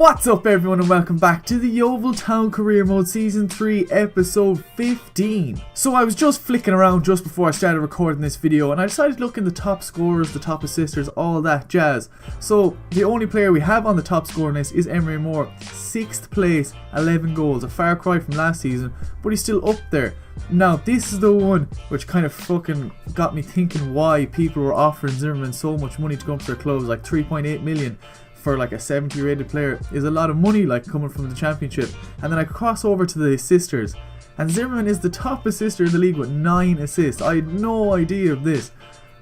What's up everyone and welcome back to the Yeovil Town Career Mode Season 3 Episode 15. So I was just flicking around just before I started recording this video and I decided to look in the top scorers, the top assisters, all that jazz. So the only player we have on the top scoring list is Emery Moore, 6th place, 11 goals, a far cry from last season, but he's still up there. Now this is the one which kind of fucking got me thinking why people were offering Zimmerman so much money to come to their clubs, like 3.8 million. For like a 70 rated player is a lot of money, like coming from the championship. And then I cross over to the assisters and Zimmerman is the top assister in the league with 9 assists. I had no idea of this.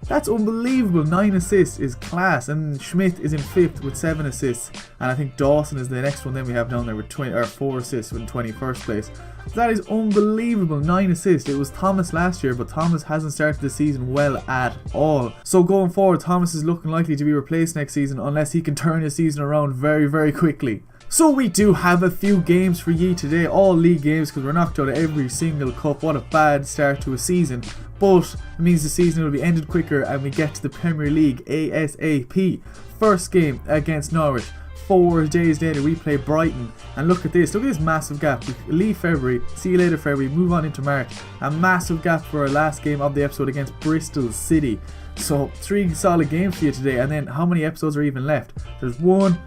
That's unbelievable. 9 assists is class, and Schmidt is in 5th with 7 assists, and I think Dawson is the next one then we have down there with 4 assists in 21st place. That is unbelievable. 9 assists. It was Thomas last year, but Thomas hasn't started the season well at all. So going forward, Thomas is looking likely to be replaced next season unless he can turn his season around very quickly. So we do have a few games for ye today, all league games, because we're knocked out of every single cup. What a bad start to a season, but it means the season will be ended quicker and we get to the Premier League ASAP. First game against Norwich. 4 days later we play Brighton, and look at this massive gap. We leave February, see you later February, move on into March. A massive gap for our last game of the episode against Bristol City. So 3 solid games for you today, and then how many episodes are even left? There's 1,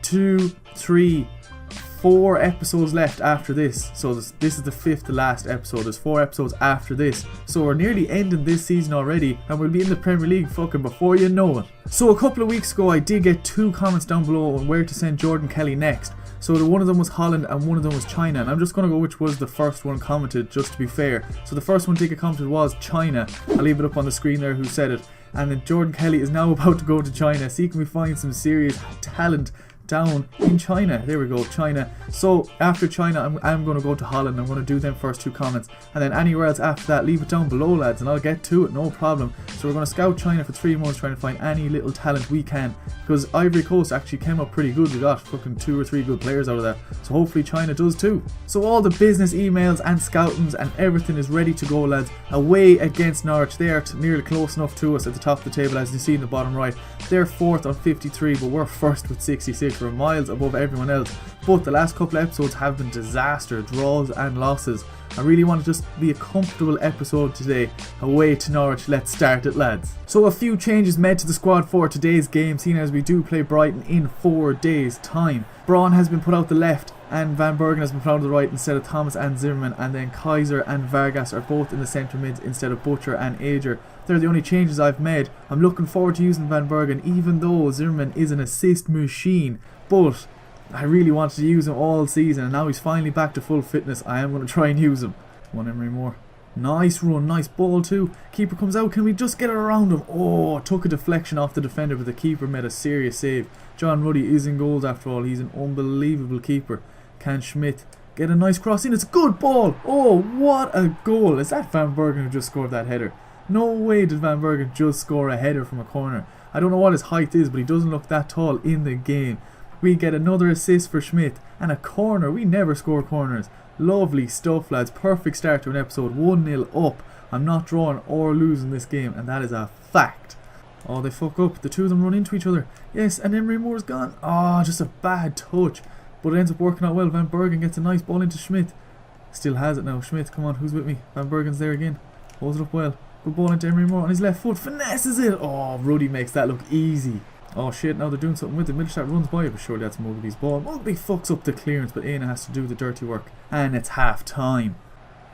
2, 3, 4 episodes left after this. So this is the 5th to last episode. There's 4 episodes after this. So we're nearly ending this season already and we'll be in the Premier League fucking before you know it. So a couple of weeks ago I did get 2 comments down below on where to send Jordan Kelly next. So one of them was Holland and one of them was China, and I'm just going to go which was the first one commented, just to be fair. So the first one Digga commented was China. I'll leave it up on the screen there who said it. And then Jordan Kelly is now about to go to China. See, can we find some serious talent down in China? There we go, China. So after China I'm going to go to Holland. I'm going to do them first 2 comments, and then anywhere else after that leave it down below, lads, and I'll get to it, no problem. So we're going to scout China for 3 months, trying to find any little talent we can, because Ivory Coast actually came up pretty good. We got fucking 2 or 3 good players out of that, so hopefully China does too. So all the business emails and scoutings and everything is ready to go, lads. Away against Norwich, they are nearly close enough to us at the top of the table, as you see in the bottom right. They're 4th on 53, but we're 1st with 66. We're miles above everyone else, but the last couple of episodes have been disaster, draws and losses. I really want to just be a comfortable episode today. Away to Norwich, let's start it, lads. So a few changes made to the squad for today's game, seeing as we do play Brighton in 4 days time. Braun has been put out the left and Van Bergen has been put out to the right instead of Thomas and Zimmerman, and then Kaiser and Vargas are both in the centre mids instead of Butcher and Ager. They're the only changes I've made. I'm looking forward to using Van Bergen, even though Zimmerman is an assist machine, but I really wanted to use him all season, and now he's finally back to full fitness. I am going to try and use him. Come on, Emery Moore. Nice run, nice ball too. Keeper comes out, can we just get it around him? Oh, took a deflection off the defender, but the keeper made a serious save. John Ruddy is in goals after all. He's an unbelievable keeper. Can Schmidt get a nice cross in? It's a good ball. Oh, what a goal. Is that Van Bergen who just scored that header? No way did Van Bergen just score a header from a corner. I don't know what his height is, but he doesn't look that tall in the game. We get another assist for Schmidt and a corner. We never score corners. Lovely stuff, lads. Perfect start to an episode. 1-0 up. I'm not drawing or losing this game, and that is a fact. Oh, they fuck up. The 2 of them run into each other. Yes, and Emery Moore's gone. Oh, just a bad touch. But it ends up working out well. Van Bergen gets a nice ball into Schmidt. Still has it now. Schmidt, come on, who's with me? Van Bergen's there again. Holds it up well. Good ball into Emery Moore on his left foot. Finesses it. Oh, Ruddy makes that look easy. Oh shit, now they're doing something with it. Middlestat runs by it, but surely that's Mugby's ball. Mugby fucks up the clearance, but Aina has to do the dirty work. And it's half time.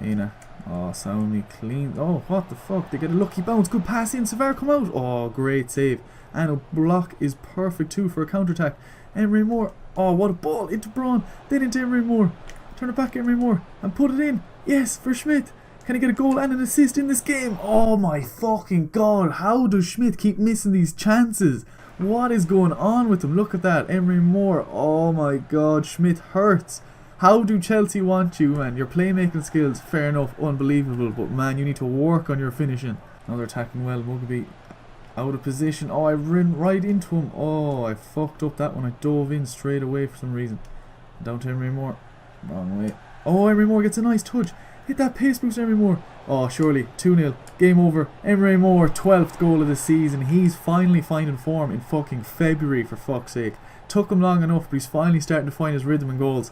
Aina. Oh, soundly clean. Oh, what the fuck? They get a lucky bounce. Good pass in. Savar come out. Oh, great save. And a block is perfect too for a counter-attack. Emery Moore. Oh, what a ball. Into Braun. Then into Emery Moore. Turn it back, Emery Moore. And put it in. Yes, for Schmidt. Can he get a goal and an assist in this game? Oh my fucking god. How does Schmidt keep missing these chances? What is going on with him? Look at that. Emery Moore. Oh my god. Schmidt hurts. How do Chelsea want you, man? Your playmaking skills, fair enough, unbelievable. But man, you need to work on your finishing. Now they're attacking well. Mugby out of position. Oh, I ran right into him. Oh, I fucked up that one. I dove in straight away for some reason. Down to Emery Moore. Wrong way. Oh, Emery Moore gets a nice touch. Hit that pace boost, Emery Moore. Oh, surely. 2-0. Game over. Emery Moore, 12th goal of the season. He's finally finding form in fucking February, for fuck's sake. Took him long enough, but he's finally starting to find his rhythm and goals.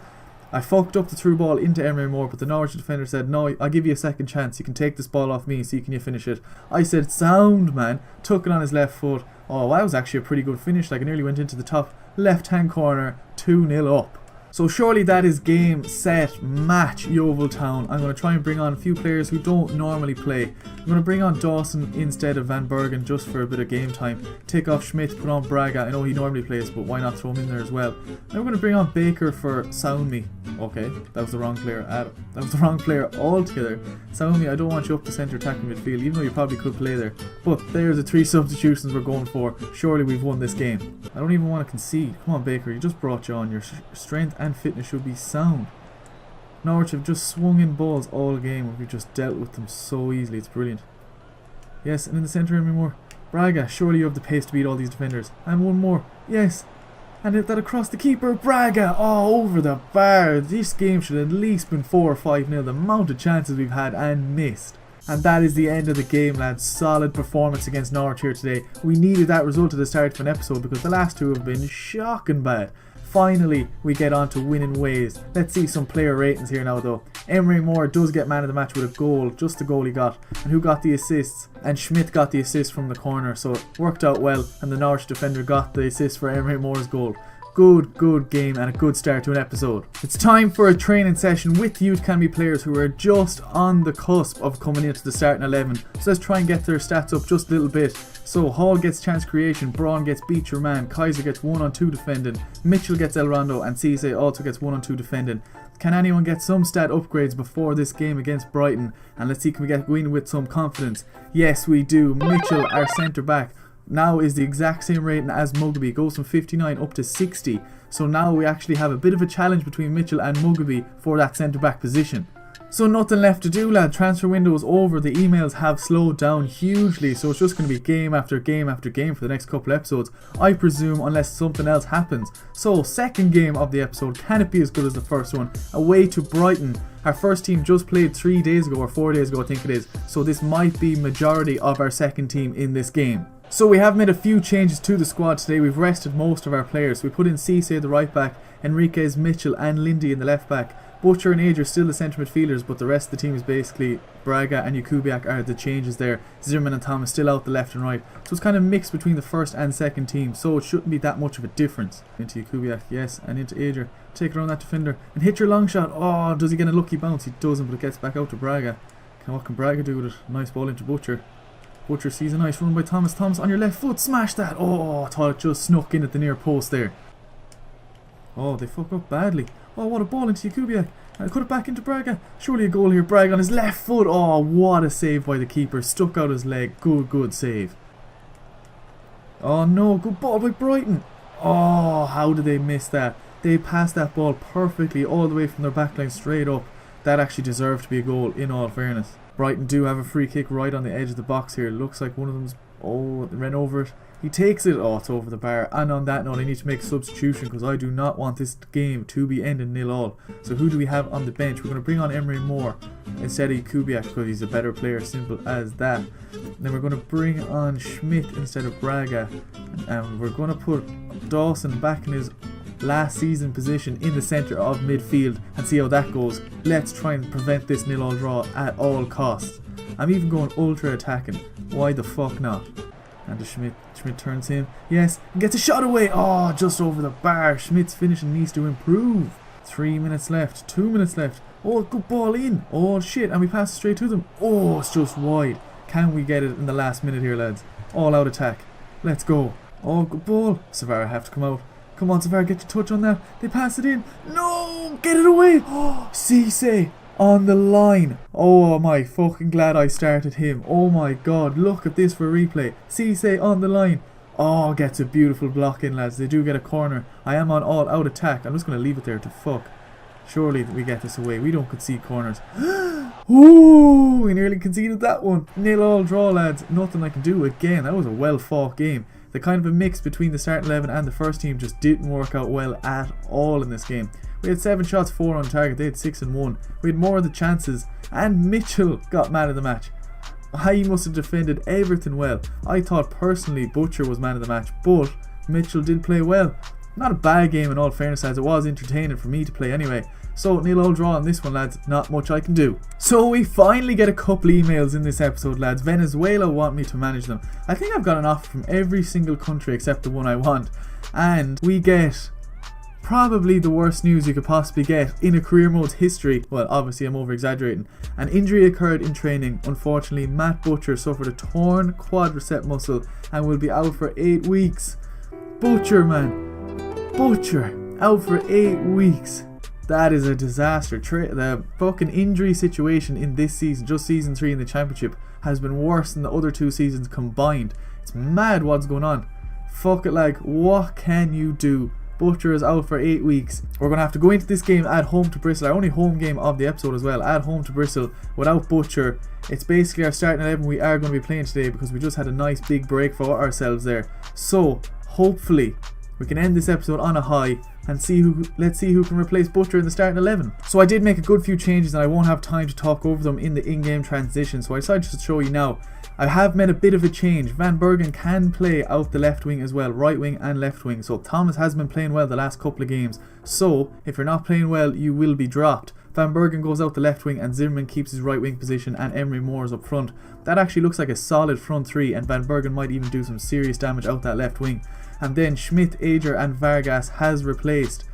I fucked up the through ball into Emery Moore, but the Norwich defender said, no, I'll give you a second chance. You can take this ball off me, so you finish it. I said, sound, man. Took it on his left foot. Oh, that was actually a pretty good finish. Like, I nearly went into the top left-hand corner. 2-0 up. So surely that is game, set, match, Yeovil Town. I'm going to try and bring on a few players who don't normally play. I'm going to bring on Dawson instead of Van Bergen just for a bit of game time. Take off Schmidt, put on Braga. I know he normally plays, but why not throw him in there as well? Then we're going to bring on Baker for Sound Me. Okay, that was the wrong player. That was the wrong player altogether. Sound Me, I don't want you up the centre attacking midfield, even though you probably could play there. But there's the 3 substitutions we're going for. Surely we've won this game. I don't even want to concede. Come on, Baker, you just brought you on. Your strength and fitness should be sound. Norwich have just swung in balls all game. We've just dealt with them so easily. It's brilliant. Yes, and in the centre, Emery Moore. Braga, surely you have the pace to beat all these defenders. And one more. Yes. And hit that across the keeper. Braga. Oh, over the bar. This game should at least been 4 or 5-0. The amount of chances we've had and missed. And that is the end of the game, lads. Solid performance against Norwich here today. We needed that result at the start of an episode because the last 2 have been shocking bad. Finally, we get on to winning ways. Let's see some player ratings here now though. Emery Moore does get man of the match with a goal, just the goal he got. And who got the assists? And Schmidt got the assist from the corner, so it worked out well. And the Norwich defender got the assist for Emery Moore's goal. Good game and a good start to an episode. It's time for a training session with Youth Academy players who are just on the cusp of coming into the starting 11. So let's try and get their stats up just a little bit. So Hall gets chance creation, Braun gets beat your man, Kaiser gets 1-on-2 defending, Mitchell gets El Rondo, and Cisse also gets 1-on-2 defending. Can anyone get some stat upgrades before this game against Brighton? And let's see, can we get going with some confidence? Yes, we do. Mitchell, our centre back, now is the exact same rating as Mugaby. Goes from 59 up to 60. So now we actually have a bit of a challenge between Mitchell and Mugaby for that centre back position. So nothing left to do, lad. Transfer window is over. The emails have slowed down hugely, so it's just going to be game after game after game for the next couple episodes, I presume, unless something else happens. So second game of the episode, can it be as good as the first one? Away to Brighton. Our first team just played 3 days ago or 4 days ago, I think it is. So this might be majority of our second team in this game. So we have made a few changes to the squad today. We've rested most of our players. We put in Cisse the right back, Enriquez, Mitchell and Lindy in the left back. Butcher and Age are still the centre midfielders, but the rest of the team is basically Braga and Jakubiak are the changes there. Zimmerman and Thomas still out the left and right. So it's kind of mixed between the first and second team, so it shouldn't be that much of a difference. Into Jakubiak, yes, and into Ager. Take it around that defender and hit your long shot. Oh, does he get a lucky bounce? He doesn't, but it gets back out to Braga. What can Braga do with it? Nice ball into Butcher. Butcher sees a nice run by Thomas. Thomas on your left foot, smash that. Oh, I thought it just snuck in at the near post there. Oh, they fuck up badly. Oh, what a ball into Jakubiak. And cut it back into Braga. Surely a goal here. Braga on his left foot. Oh, what a save by the keeper. Stuck out his leg. Good save. Oh no, good ball by Brighton. Oh, how did they miss that? They passed that ball perfectly all the way from their backline straight up. That actually deserved to be a goal, in all fairness. Brighton do have a free kick right on the edge of the box here. It looks like one of them's... Oh, they ran over it. He takes it. Oh, it's over the bar. And on that note, I need to make a substitution because I do not want this game to be ending 0-0. So who do we have on the bench? We're going to bring on Emery Moore instead of Kubiak because he's a better player. Simple as that. Then we're going to bring on Schmidt instead of Braga. And we're going to put Dawson back in his last season position in the centre of midfield and see how that goes. Let's try and prevent this 0-0 draw at all costs. I'm even going ultra attacking. Why the fuck not? And to Schmidt turns him. Yes, and gets a shot away. Oh, just over the bar. Schmidt's finishing needs to improve. 3 minutes left. 2 minutes left. Oh, good ball in. Oh, shit. And we pass it straight to them. Oh, it's just wide. Can we get it in the last minute here, lads? All out attack. Let's go. Oh, good ball. Savara have to come out. Come on, Savara, get your touch on that. They pass it in. No, get it away. Oh, Cisse on the line. Oh, am I fucking glad I started him. Oh my god, look at this for replay. Cisse on the line. Oh, gets a beautiful block in, lads. They do get a corner. I am on all out attack. I'm just going to leave it there to fuck. Surely we get this away. We don't concede corners. Ooh, we nearly conceded that one. 0-0 draw, lads. Nothing I can do again. That was a well fought game. The kind of a mix between the starting 11 and the first team just didn't work out well at all in this game. We had 7 shots, 4 on target, they had 6 and 1. We had more of the chances, and Mitchell got man of the match. He must have defended everything well. I thought personally Butcher was man of the match, but Mitchell did play well. Not a bad game in all fairness, as it was entertaining for me to play anyway. So 0-0 draw on this one, lads, not much I can do. So we finally get a couple emails in this episode, lads. Venezuela want me to manage them. I think I've got an offer from every single country except the one I want. And we get probably the worst news you could possibly get in a career mode's history. Well, obviously I'm over exaggerating. An injury occurred in training. Unfortunately, Matt Butcher suffered a torn quadricep muscle and will be out for 8 weeks. Butcher, man. Butcher out for 8 weeks. That is a disaster. The fucking injury situation in this season, just season 3 in the championship, has been worse than the other 2 seasons combined. It's mad what's going on. Fuck it, like, what can you do? Butcher is out for 8 weeks. We're going to have to go into this game at home to Bristol, our only home game of the episode as well, at home to Bristol without Butcher. It's basically our starting 11 we are going to be playing today because we just had a nice big break for ourselves there. So, hopefully, we can end this episode on a high and let's see who can replace Butcher in the starting 11. So I did make a good few changes and I won't have time to talk over them in the in-game transition, so I decided to show you now. I have made a bit of a change. Van Bergen can play out the left wing as well, right wing and left wing. So Thomas has been playing well the last couple of games. So if you're not playing well, you will be dropped. Van Bergen goes out the left wing and Zimmerman keeps his right wing position and Emery Moore is up front. That actually looks like a solid front 3 and Van Bergen might even do some serious damage out that left wing. And then Schmidt, Ager and Vargas has replaced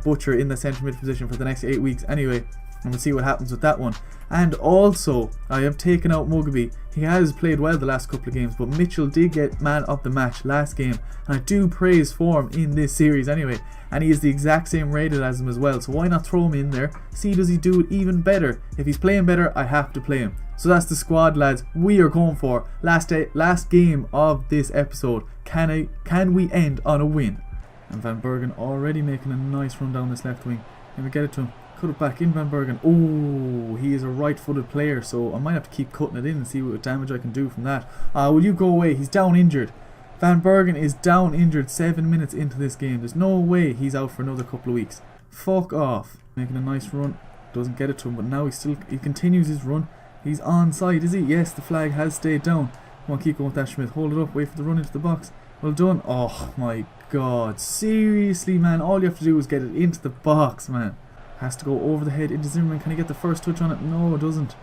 Butcher in the centre mid position for the next 8 weeks anyway. And we'll see what happens with that one. And also, I have taken out Mugabe. He has played well the last couple of games, but Mitchell did get man of the match last game. And I do praise form in this series anyway. And he is the exact same rated as him as well. So why not throw him in there? See, does he do it even better? If he's playing better, I have to play him. So that's the squad, lads. We are going for last game of this episode. Can we end on a win? And Van Bergen already making a nice run down this left wing. Let me get it to him. Cut it back in Van Bergen. Oh, he is a right-footed player, so I might have to keep cutting it in and see what damage I can do from that. Will you go away? He's down injured. Van Bergen is down injured 7 minutes into this game. There's no way he's out for another couple of weeks. Fuck off. Making a nice run. Doesn't get it to him, but now he continues his run. He's onside, is he? Yes, the flag has stayed down. Come on, keep going with that, Schmidt. Hold it up. Wait for the run into the box. Well done. Oh my god. Seriously, man. All you have to do is get it into the box, man. Has to go over the head into Zimmerman. Can he get the first touch on it? No, it doesn't.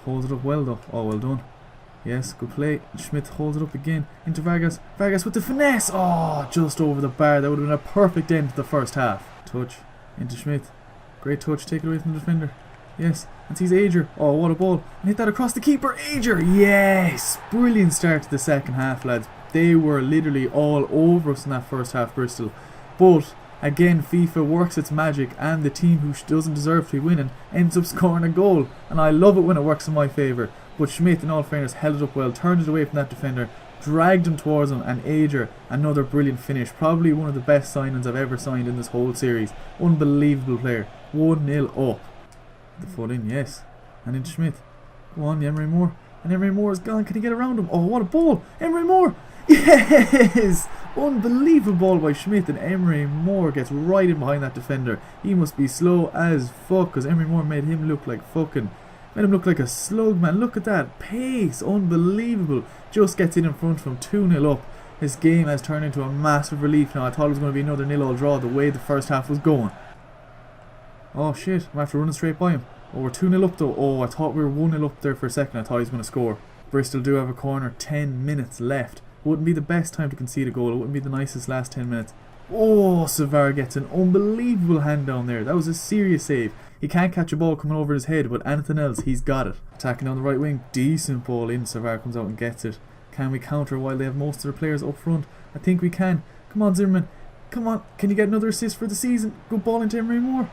Holds it up well though. Oh, well done. Yes, good play. Schmidt holds it up again into Vargas. Vargas with the finesse. Oh, just over the bar. That would have been a perfect end to the first half. Touch into Schmidt. Great touch. Take it away from the defender. Yes, and sees Ager. Oh, what a ball. And hit that across the keeper. Ager. Yes. Brilliant start to the second half, lads. They were literally all over us in that first half, Bristol. But again, FIFA works its magic and the team who doesn't deserve to be winning ends up scoring a goal. And I love it when it works in my favour. But Schmidt, in all fairness, held it up well, turned it away from that defender, dragged him towards him, and Ager, another brilliant finish. Probably one of the best signings I've ever signed in this whole series. Unbelievable player. 1-0 up. The foot in, yes. And into Schmidt. Go on, Emery Moore. And Emery Moore is gone. Can he get around him? Oh, what a ball. Emery Moore. Yes! Unbelievable ball by Schmidt, and Emery Moore gets right in behind that defender. He must be slow as fuck, because Emery Moore made him look like a slug, man. Look at that pace. Unbelievable. Just gets in front of him. 2-0 up. This game has turned into a massive relief now. I thought it was going to be another 0-0 draw the way the first half was going. Oh shit, I'm after running straight by him. Oh, we're 2-0 up though. Oh, I thought we were 1-0 up there for a second. I thought he was going to score. Bristol do have a corner. 10 minutes left. Wouldn't be the best time to concede a goal. It wouldn't be the nicest last 10 minutes. Oh, Savar gets an unbelievable hand down there. That was a serious save. He can't catch a ball coming over his head, but anything else, he's got it. Attacking down the right wing. Decent ball in. Savar comes out and gets it. Can we counter while they have most of their players up front? I think we can. Come on, Zimmerman. Come on. Can you get another assist for the season? Good ball into Emery Moore.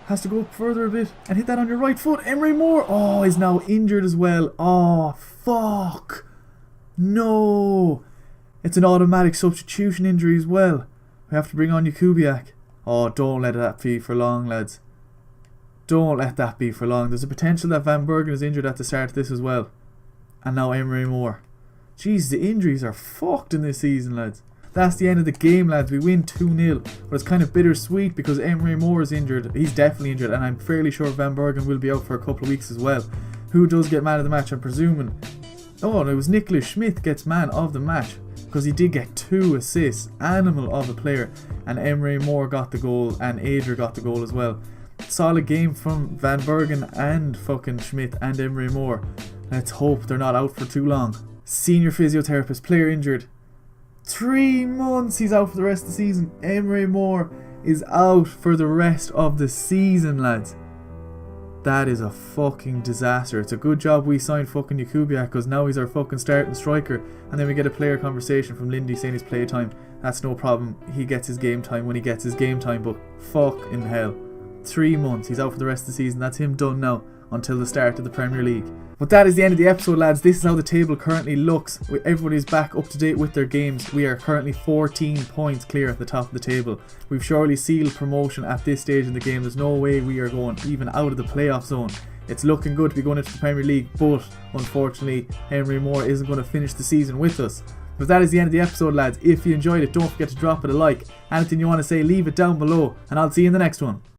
Has to go up further a bit and hit that on your right foot. Emery Moore. Oh, he's now injured as well. Oh, fuck. No. It's an automatic substitution injury as well. We have to bring on Jakubiak. Oh, don't let that be for long, lads. Don't let that be for long. There's a potential that Van Bergen is injured at the start of this as well. And now Emery Moore. Jeez, the injuries are fucked in this season, lads. That's the end of the game, lads. We win 2-0. But it's kind of bittersweet because Emery Moore is injured. He's definitely injured, and I'm fairly sure Van Bergen will be out for a couple of weeks as well. Who does get man of the match? I'm presuming. Oh, and it was Nicholas Schmidt gets man of the match because he did get 2 assists. Animal of a player. And Emery Moore got the goal, and Adrian got the goal as well. Solid game from Van Bergen and fucking Schmidt and Emery Moore. Let's hope they're not out for too long. Senior physiotherapist, player injured. 3 months he's out for the rest of the season. Emery Moore is out for the rest of the season, lads. That is a fucking disaster. It's a good job we signed fucking Jakubiak, because now he's our fucking starting striker, and then we get a player conversation from Lindy saying his play time. That's no problem. He gets his game time when he gets his game time, but fuck in hell. 3 months. He's out for the rest of the season. That's him done now until the start of the Premier League. But that is the end of the episode, lads. This is how the table currently looks. Everybody's back up to date with their games. We are currently 14 points clear at the top of the table. We've surely sealed promotion at this stage in the game. There's no way we are going even out of the playoff zone. It's looking good to be going into the Premier League, but unfortunately Emery Moore isn't going to finish the season with us. But that is the end of the episode, lads. If you enjoyed it, don't forget to drop it a like. Anything you want to say, leave it down below, and I'll see you in the next one.